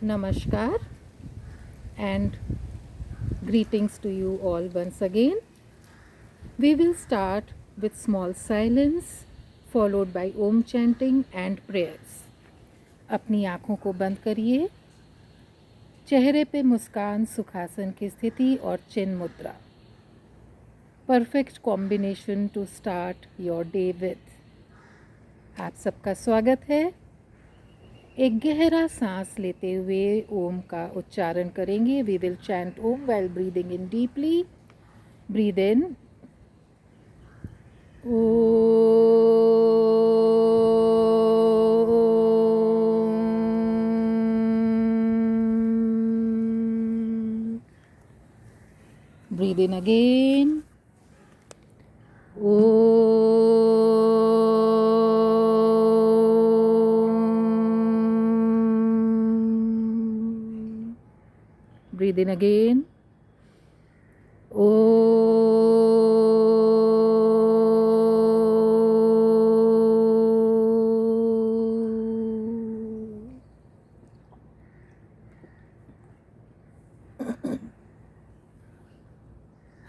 Namaskar and greetings to you all once again. We will start with small silence followed by Om chanting and prayers. अपनी आँखों को बंद करिए. चेहरे पे मुस्कान, सुखासन की स्थिति और चिन्ह मुद्रा. Perfect combination to start your day with. आप सबका स्वागत है. एक गहरा सांस लेते हुए ओम का उच्चारण करेंगे. We will chant Om while breathing in deeply. Breathe in breathe in again. Breathe in again.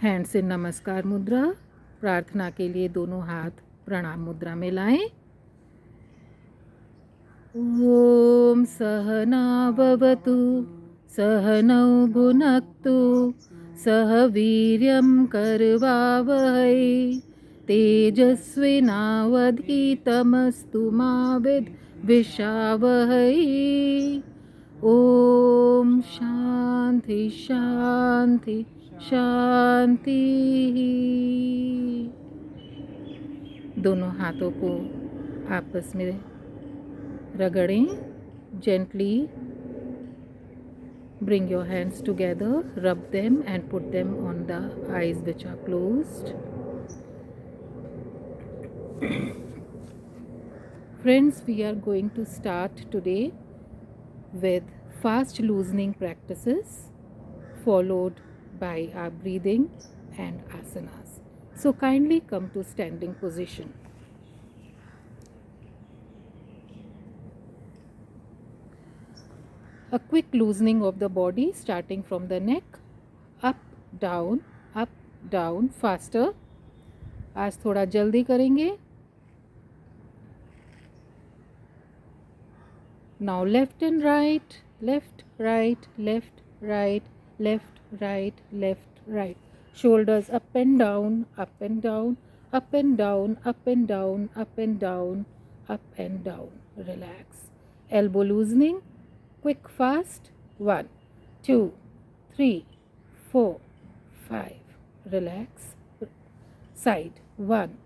Hands in namaskar mudra. प्रार्थना के लिए दोनों हाथ प्रणाम मुद्रा में लाएं. ओम सहना भवतु सहनौ भुनक्तु सह वीर्यं करवावहै तेजस्विनावधीतमस्तु मा विद्विषावहै. ओम शांति शांति शांति. दोनों हाथों को आपस में रगड़ें. Gently bring your hands together, rub them and put them on the eyes which are closed. Friends, we are going to start today with fast loosening practices followed by our breathing and asanas. So kindly come to standing position. A quick loosening of the body starting from the neck, up, down, faster. आज थोड़ा जल्दी करेंगे. Now left and right, left, right, left, right, left, right, left, right. Shoulders up and down, up and down, up and down, up and down, up and down, up and down. Relax. Elbow loosening. Quick, fast. 1, 2, 3, 4, 5. Relax. Side. 1,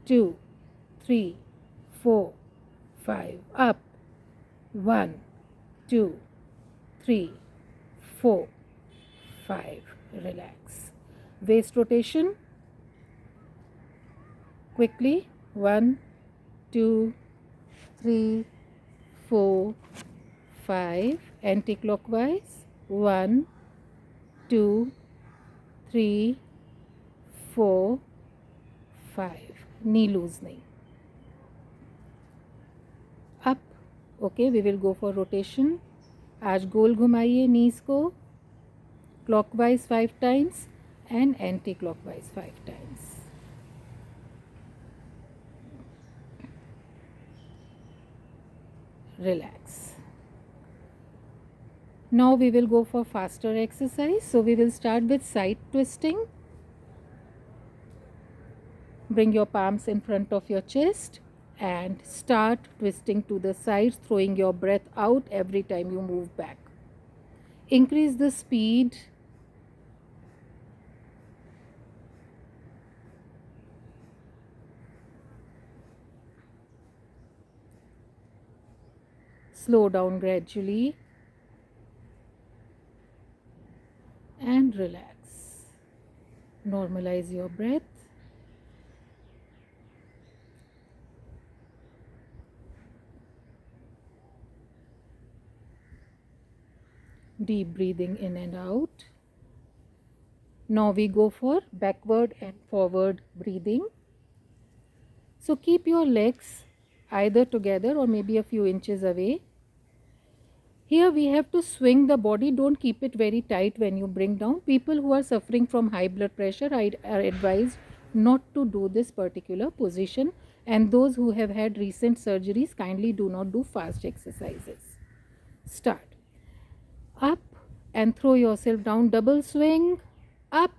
2, 3, 4, 5. Up. 1, 2, 3, 4, 5. Relax. Waist rotation. Quickly. 1, 2, 3, 4, 5. Anti-clockwise. 1, 2, 3, 4, 5. Knee loosening. Up. Okay, we will go for rotation. आज गोल घुमाइए नीज को. Clockwise 5 times and anti-clockwise 5 times. Relax. Now we will go for faster exercise. So we will start with side twisting. Bring your palms in front of your chest and start twisting to the sides, throwing your breath out every time you move back. Increase the speed. Slow down gradually and relax. Normalize your breath. Deep breathing in and out. Now we go for backward and forward breathing. So keep your legs either together or maybe a few inches away. Here we have to swing the body. Don't keep it very tight when you bring down. People who are suffering from high blood pressure are advised not to do this particular position, and those who have had recent surgeries, kindly do not do fast exercises. Start. Up and throw yourself down. Double swing. Up,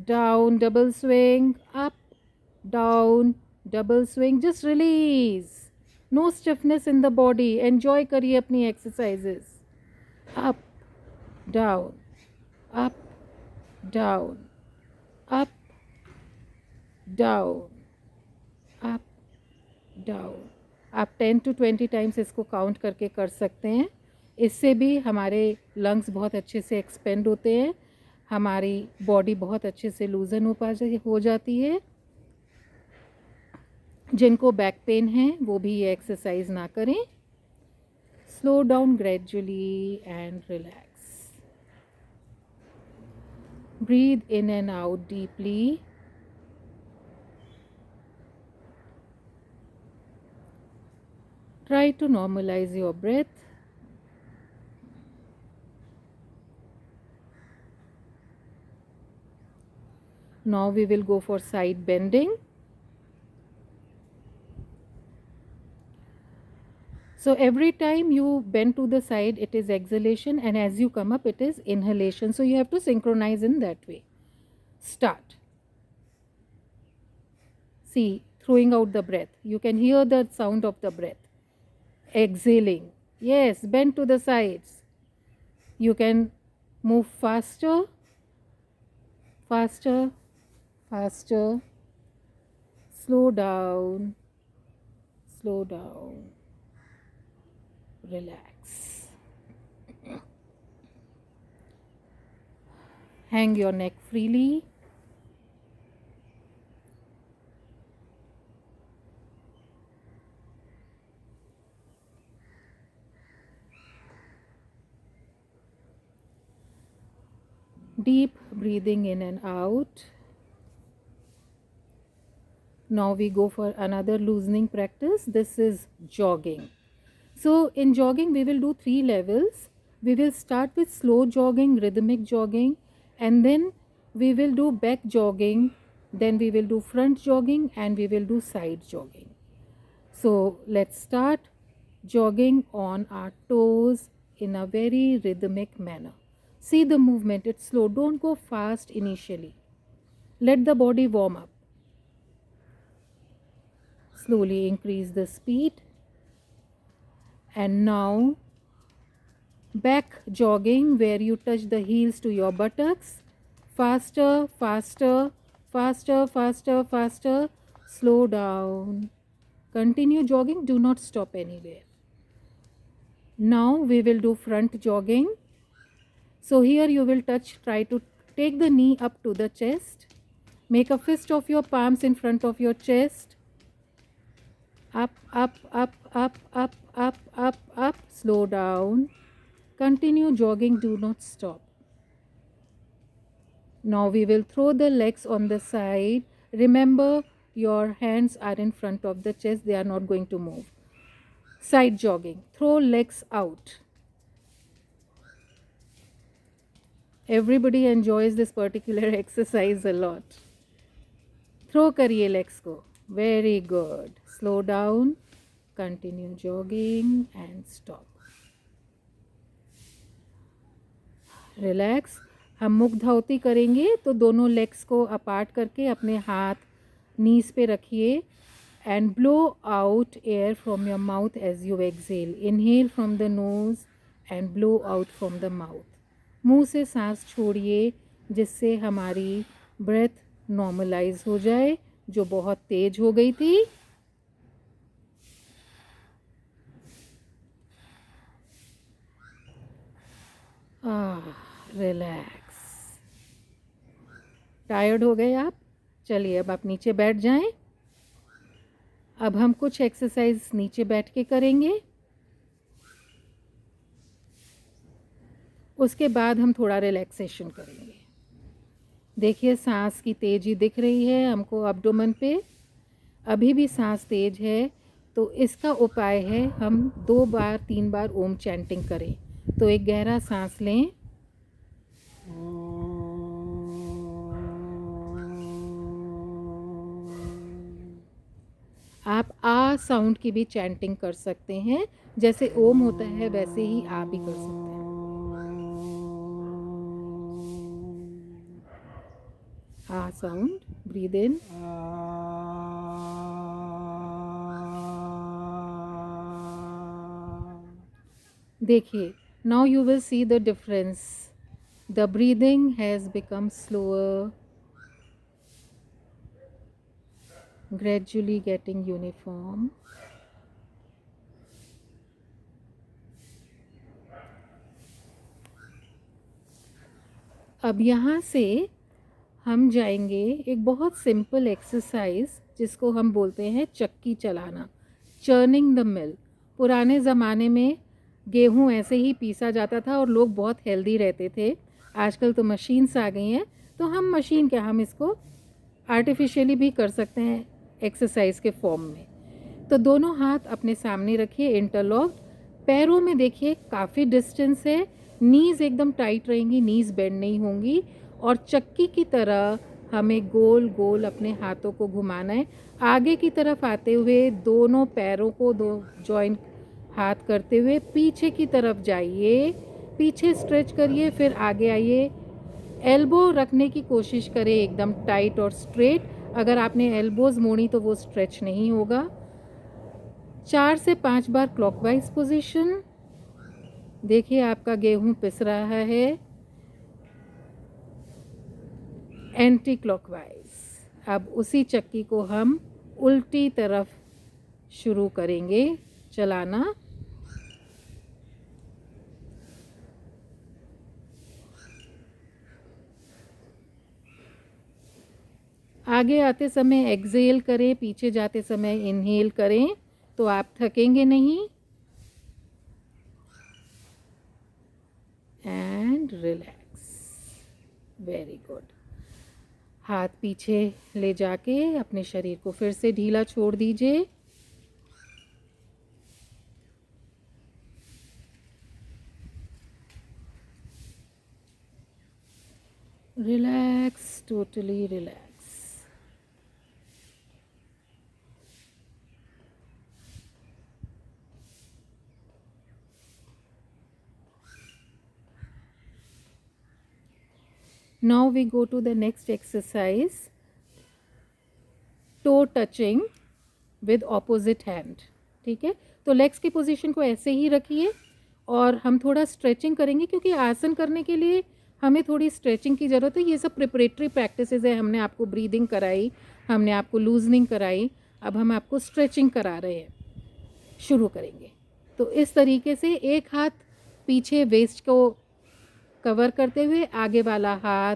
down, double swing. Up, down, double swing. Just release. No stiffness in the body. Enjoy करिए अपनी exercises. Up, down, up, down, up, down, up, down. आप 10 to 20 times इसको count करके कर सकते हैं. इससे भी हमारे लंग्स बहुत अच्छे से एक्सपेंड होते हैं, हमारी बॉडी बहुत अच्छे से लूजन हो जाती है. जिनको बैक पेन है वो भी ये एक्सरसाइज ना करें. Slow down gradually and relax. Breathe in and out deeply. Try to normalize your breath. Now we will go for side bending. So every time you bend to the side, it is exhalation, and as you come up, it is inhalation. So you have to synchronize in that way. Start. See, throwing out the breath. You can hear the sound of the breath. Exhaling. Yes, bend to the sides. You can move faster, faster, faster. Slow down, slow down. Relax. Hang your neck freely. Deep breathing in and out. Now we go for another loosening practice. This is jogging. So in jogging we will do 3 levels. We will start with slow jogging, rhythmic jogging, and then we will do back jogging, then we will do front jogging, and we will do side jogging. So let's start jogging on our toes in a very rhythmic manner. See the movement, it's slow. Don't go fast initially. Let the body warm up. Slowly increase the speed. And now back jogging, where you touch the heels to your buttocks. Faster, faster, faster, faster, faster. Slow down. Continue jogging. Do not stop anywhere. Now we will do front jogging. So here you will try to take the knee up to the chest. Make a fist of your palms in front of your chest. Up, up, up, up, up, up, up, up. Slow down. Continue jogging. Do not stop. Now we will throw the legs on the side. Remember, your hands are in front of the chest. They are not going to move. Side jogging. Throw legs out. Everybody enjoys this particular exercise a lot. Throw kariye legs ko. Very good. Slow down. Continue jogging and stop. Relax. हम मुख धावती करेंगे तो दोनों legs को apart करके अपने हाथ नीज पे रखिए and blow out air from your mouth as you exhale. Inhale from the nose and blow out from the mouth. मुंह से सांस छोड़िए जिससे हमारी ब्रेथ नॉर्मलाइज हो जाए जो बहुत तेज हो गई थी. रिलैक्स. टायर्ड हो गए आप? चलिए अब आप नीचे बैठ जाएं. अब हम कुछ एक्सरसाइज नीचे बैठ के करेंगे. उसके बाद हम थोड़ा रिलैक्सेशन करेंगे. देखिए सांस की तेज़ी दिख रही है हमको एब्डोमेन पे. अभी भी सांस तेज है तो इसका उपाय है हम 2 बार 3 बार ओम चैंटिंग करें. तो एक गहरा सांस लें। आप आ साउंड की भी चैंटिंग कर सकते हैं, जैसे ओम होता है वैसे ही आ भी कर सकते हैं। आ साउंड, ब्रीद इन, देखिए, now you will see the difference. The breathing has become slower, gradually getting uniform. अब यहाँ से हम जाएंगे एक बहुत सिंपल एक्सरसाइज जिसको हम बोलते हैं चक्की चलाना, चर्निंग द मिल। पुराने ज़माने में गेहूँ ऐसे ही पीसा जाता था और लोग बहुत हेल्दी रहते थे। आजकल तो मशीन्स आ गई हैं, तो हम मशीन क्या, हम इसको आर्टिफिशियली भी कर सकते हैं एक्सरसाइज के फॉर्म में। तो दोनों हाथ अपने सामने रखिए इंटरलॉक्ड, पैरों में देखिए काफ़ी डिस्टेंस है, नीज़ एकदम टाइट रहेंगी, नीज़ बेंड नहीं होंगी, और चक्की की तरह हमें गोल गोल अपने हाथों को घुमाना है। आगे की तरफ आते हुए दोनों पैरों को दो जॉइंट हाथ करते हुए पीछे की तरफ जाइए, पीछे स्ट्रेच करिए, फिर आगे आइए। एल्बो रखने की कोशिश करें एकदम टाइट और स्ट्रेट। अगर आपने एल्बोज मोड़ी तो वो स्ट्रेच नहीं होगा। 4 से 5 बार क्लॉकवाइज पोजीशन। देखिए आपका गेहूं पिस रहा है। Anti clockwise. अब उसी चक्की को हम उल्टी तरफ शुरू करेंगे चलाना। आगे आते समय एक्सेल करें, पीछे जाते समय इनहेल करें, तो आप थकेंगे नहीं। And relax, very good. हाथ पीछे ले जाके अपने शरीर को फिर से ढीला छोड़ दीजिए। Relax, totally relax. Now we go to the next exercise, toe touching with opposite hand। ठीक है, तो लेग्स की पोजीशन को ऐसे ही रखिए और हम थोड़ा स्ट्रेचिंग करेंगे, क्योंकि आसन करने के लिए हमें थोड़ी स्ट्रेचिंग की ज़रूरत है। ये सब प्रिपरेटरी प्रैक्टिसेस है, हमने आपको ब्रीदिंग कराई, हमने आपको लूजनिंग कराई, अब हम आपको स्ट्रेचिंग करा रहे हैं। शुरू करेंगे तो इस तरीके से एक हाथ पीछे वेस्ट को कवर करते हुए, आगे वाला हाथ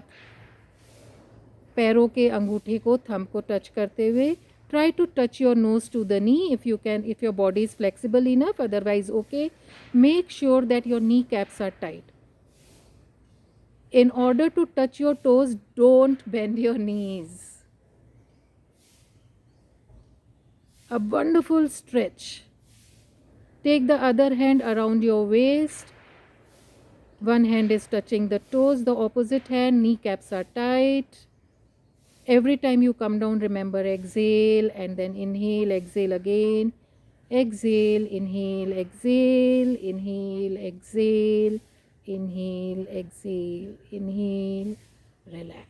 पैरों के अंगूठे को, थंब को टच करते हुए। Try to touch your nose to the knee if you can, if your body is flexible enough, otherwise okay. Make sure that your kneecaps are tight. In order to touch your toes, don't bend your knees. A wonderful stretch. Take the other hand around your waist. One hand is touching the toes, the opposite hand, kneecaps are tight. Every time you come down, remember exhale and then inhale, exhale again. Exhale, inhale, exhale, inhale, exhale, inhale, exhale, inhale, relax.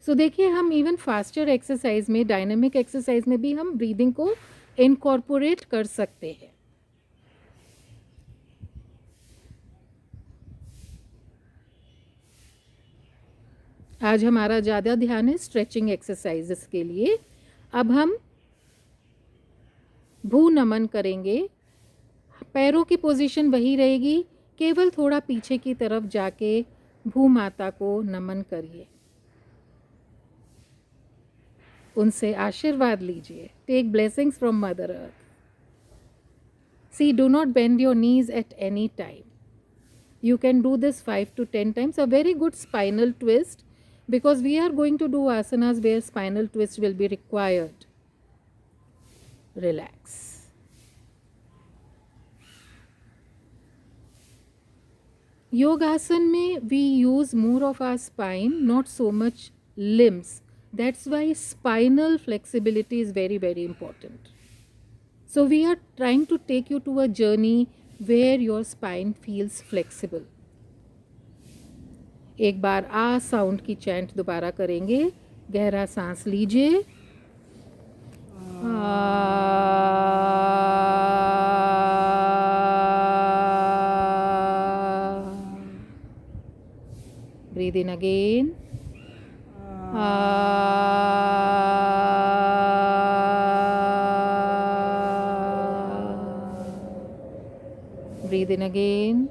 सो देखिए, हम even faster exercise में, dynamic exercise में भी हम breathing को incorporate कर सकते हैं। आज हमारा ज़्यादा ध्यान है स्ट्रेचिंग एक्सरसाइजेस के लिए। अब हम भू नमन करेंगे। पैरों की पोजीशन वही रहेगी, केवल थोड़ा पीछे की तरफ जाके भू माता को नमन करिए, उनसे आशीर्वाद लीजिए। Take blessings from mother earth. See, do not bend your knees at any time. You can do this 5 to 10 times. A very good spinal twist, because we are going to do asanas where spinal twist will be required. Relax. Yogasan mein we use more of our spine, not so much limbs. That's why spinal flexibility is very, very important. So we are trying to take you to a journey where your spine feels flexible. एक बार आ sound की chant दोबारा करेंगे. गहरा सांस लीजिए. Breathe in again. Breathe in again.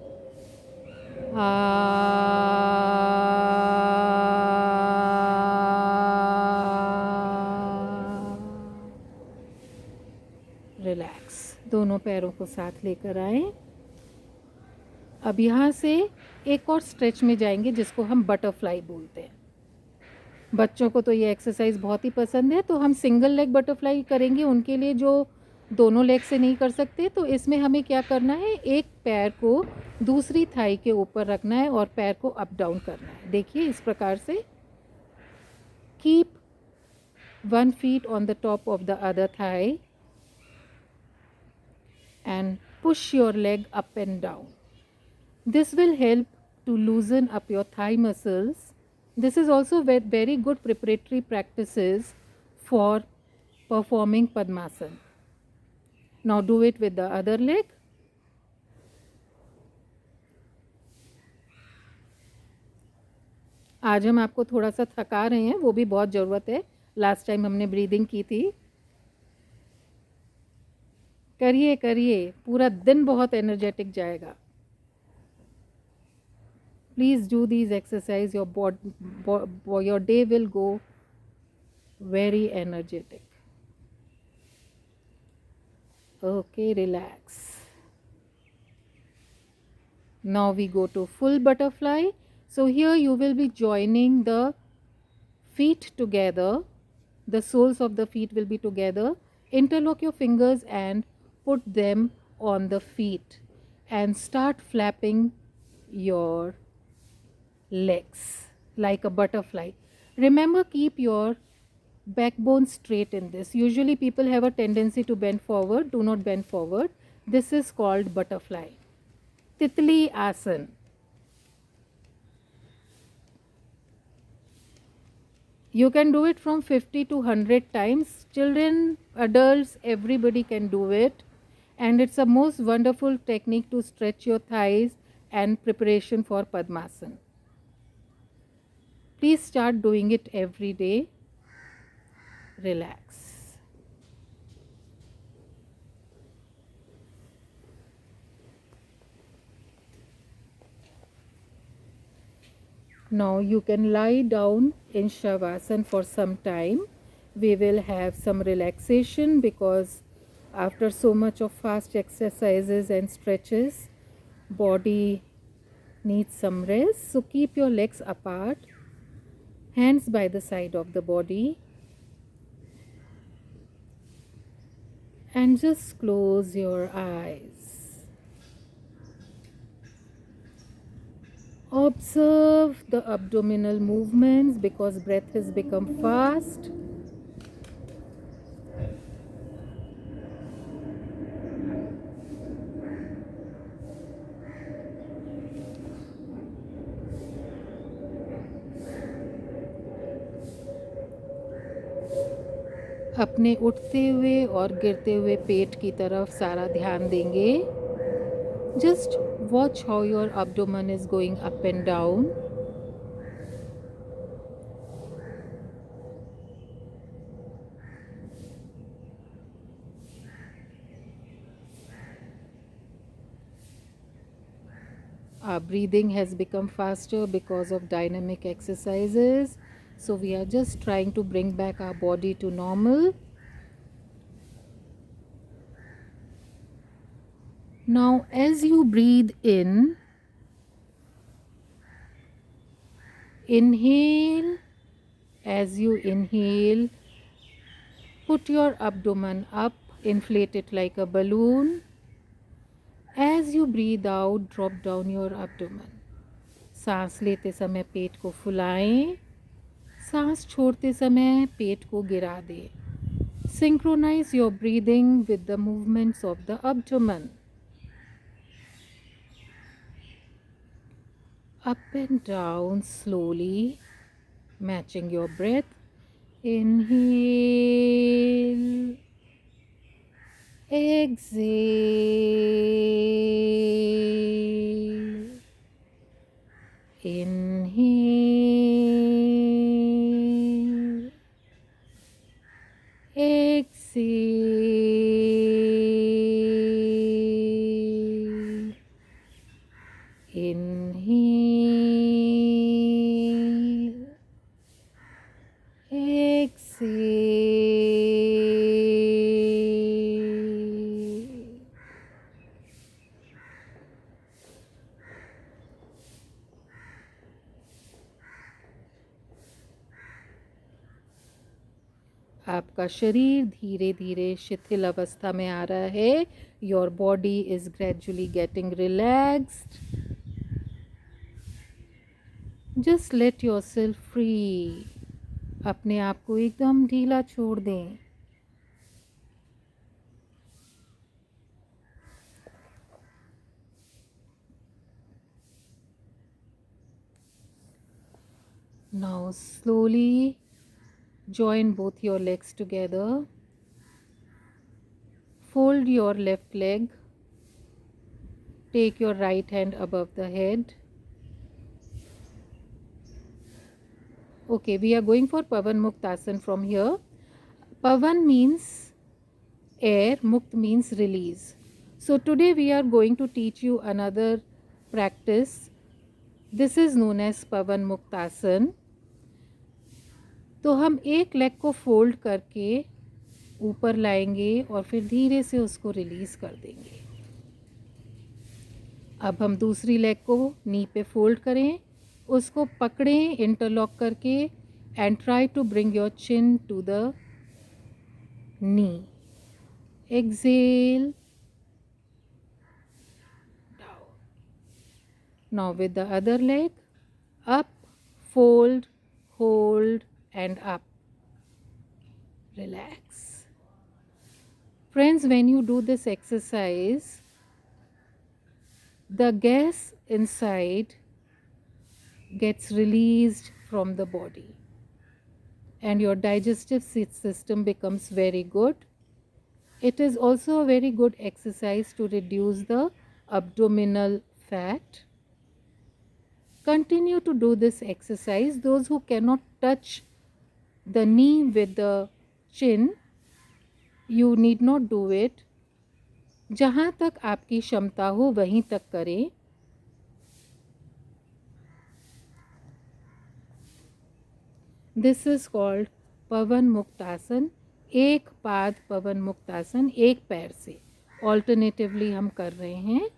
Relax. दोनों पैरों को साथ लेकर आए. अब यहाँ से एक और स्ट्रेच में जाएंगे जिसको हम बटरफ्लाई बोलते हैं. बच्चों को तो ये एक्सरसाइज बहुत ही पसंद है, तो हम सिंगल लेग बटरफ्लाई करेंगे उनके लिए जो दोनों लेग से नहीं कर सकते. तो इसमें हमें क्या करना है, एक पैर को दूसरी थाई के ऊपर रखना है और पैर को अप डाउन करना है. देखिए इस प्रकार से. Keep one feet on the top of the other thigh and push your leg up and down. This will help to loosen up your thigh muscles. This is also very good preparatory practices for performing Padmasana. Now do it with the other leg. आज हम आपको थोड़ा सा थका रहे हैं, वो भी बहुत ज़रूरत है. लास्ट टाइम हमने ब्रीदिंग की थी. करिए करिए, पूरा दिन बहुत एनर्जेटिक जाएगा. Please do these exercise. Your day will go very energetic. Okay, relax. Now we go to full butterfly. So here you will be joining the feet together. The soles of the feet will be together. Interlock your fingers and put them on the feet and start flapping your legs like a butterfly. Remember, keep your backbone straight in this. Usually people have a tendency to bend forward. Do not bend forward. This is called butterfly. Titli Asana. You can do it from 50 to 100 times. Children, adults, everybody can do it. And it's a most wonderful technique to stretch your thighs and preparation for Padmasana. Please start doing it every day. Relax. Now you can lie down in Shavasana for some time. We will have some relaxation because after so much of fast exercises and stretches, body needs some rest. So keep your legs apart, hands by the side of the body, and just close your eyes. Observe the abdominal movements because breath has become fast. अपने उठते हुए और गिरते हुए पेट की तरफ सारा ध्यान देंगे. Just watch how your abdomen is going up and down. Our breathing has become faster because of dynamic exercises. So we are just trying to bring back our body to normal. Now as you breathe in, inhale. As you inhale, put your abdomen up, inflate it like a balloon. As you breathe out, drop down your abdomen. सांस लेते समय पेट को फुलाएं, सांस छोड़ते समय पेट को गिरा दें. Synchronize your breathing with the movements of the abdomen. Up and down slowly, matching your breath. Inhale, exhale, inhale, exhale, inhale, exhale. आपका शरीर धीरे धीरे शिथिल अवस्था में आ रहा है. Your body is gradually getting relaxed. Just let your self free. अपने आप को एकदम ढीला छोड़ दें. Now slowly join both your legs together. Fold your left leg. Take your right hand above the head. Okay, we are going for Pavan Muktasana from here. Pavan means air, Mukt means release. So today we are going to teach you another practice. This is known as Pavan Muktasana. तो हम एक leg को fold करके ऊपर लाएंगे और फिर धीरे से उसको रिलीज कर देंगे. अब हम दूसरी लेग को नी पे फोल्ड करें, उसको पकड़ें इंटरलॉक करके and try to bring your chin to the knee. Exhale down. Now with the other leg up, fold, hold and up. Relax. Friends, when you do this exercise, the gas inside gets released from the body and your digestive system becomes very good. It is also a very good exercise to reduce the abdominal fat. Continue to do this exercise. Those who cannot touch the knee with the chin, you need not do it. जहाँ तक आपकी क्षमता हो वहीं तक करें. This is called Pavan Muktasana. एक पाद पवन मुक्तासन, एक पैर से ऑल्टरनेटिवली हम कर रहे हैं.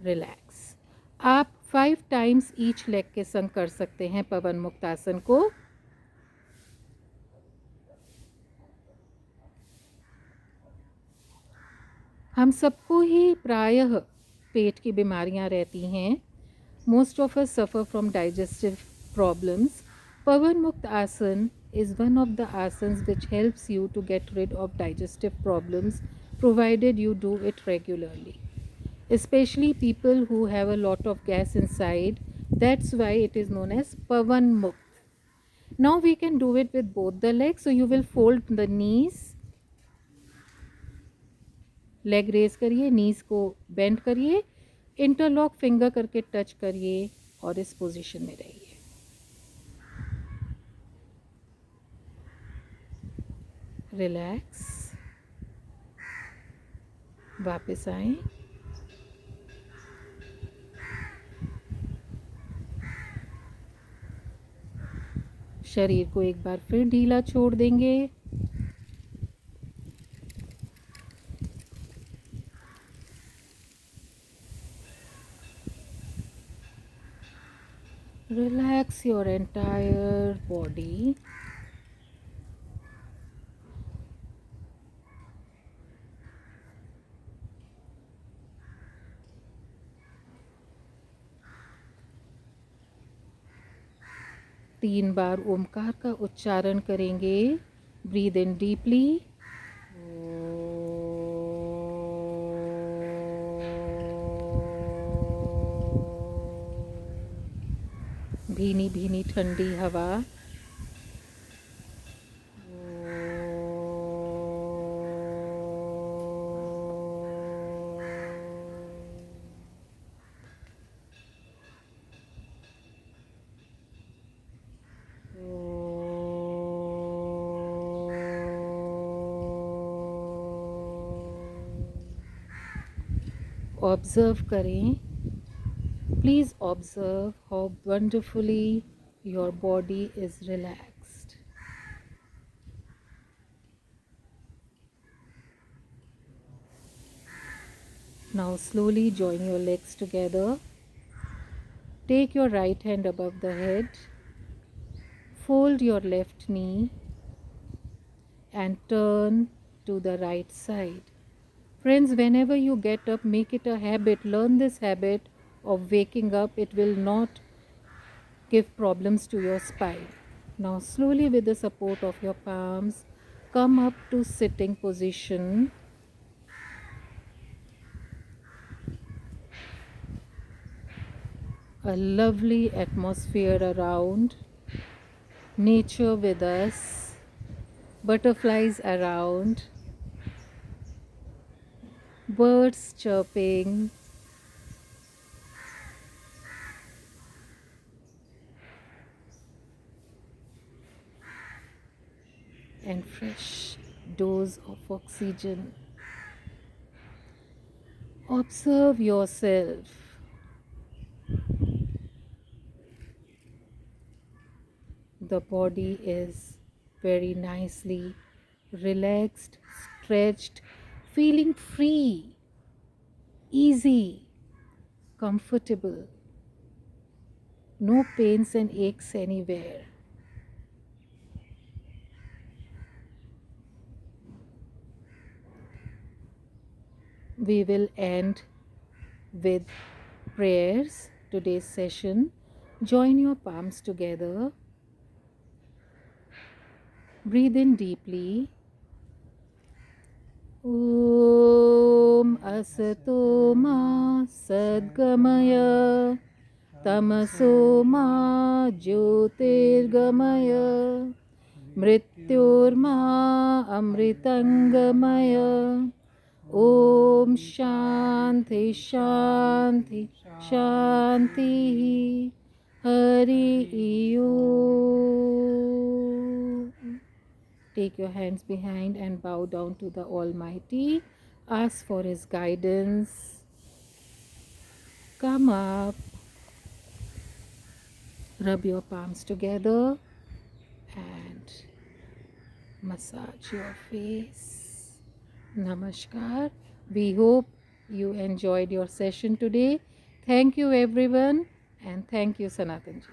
रिलैक्स. आप 5 टाइम्स ईच लेग के संग कर सकते हैं पवन मुक्तासन को. हम सबको ही प्रायः पेट की बीमारियां रहती हैं. Most of us suffer from digestive problems. पवन मुक्त आसन is one of the asanas which helps you to get rid of digestive problems provided you do it regularly. Especially people who have a lot of gas inside. That's why it is known as Pavan Mukta. Now we can do it with both the legs. So you will fold the knees. Leg raise करिए, knees को bend करिए, interlock finger करके touch करिए और इस position में रहिए. Relax. वापस आएं. शरीर को एक बार फिर ढीला छोड़ देंगे. Relax your entire body. 3 बार ओमकार का उच्चारण करेंगे। Breathe in deeply. भीनी भीनी ठंडी हवा। ऑब्जर्व करें। Please observe how wonderfully your body is relaxed. Now slowly join your legs together. Take your right hand above the head. Fold your left knee and turn to the right side. Friends, whenever you get up, make it a habit. Learn this habit of waking up. It will not give problems to your spine. Now slowly, with the support of your palms, come up to sitting position. A lovely atmosphere around, nature with us, butterflies around, birds chirping, and fresh dose of oxygen. Observe yourself. The body is very nicely relaxed, stretched, feeling free, easy, comfortable. No pains and aches anywhere. We will end with prayers today's session. Join your palms together. Breathe in deeply. Om Asato Ma Sadgamaya Tamaso Ma Jyotirgamaya Mrityorma Amritangamaya. Om Shanti Shanti Shanti. Hari Om. Take your hands behind and bow down to the Almighty. Ask for His guidance. Come up. Rub your palms together and massage your face. Namaskar. We hope you enjoyed your session today. Thank you everyone, and thank you Sanatan ji.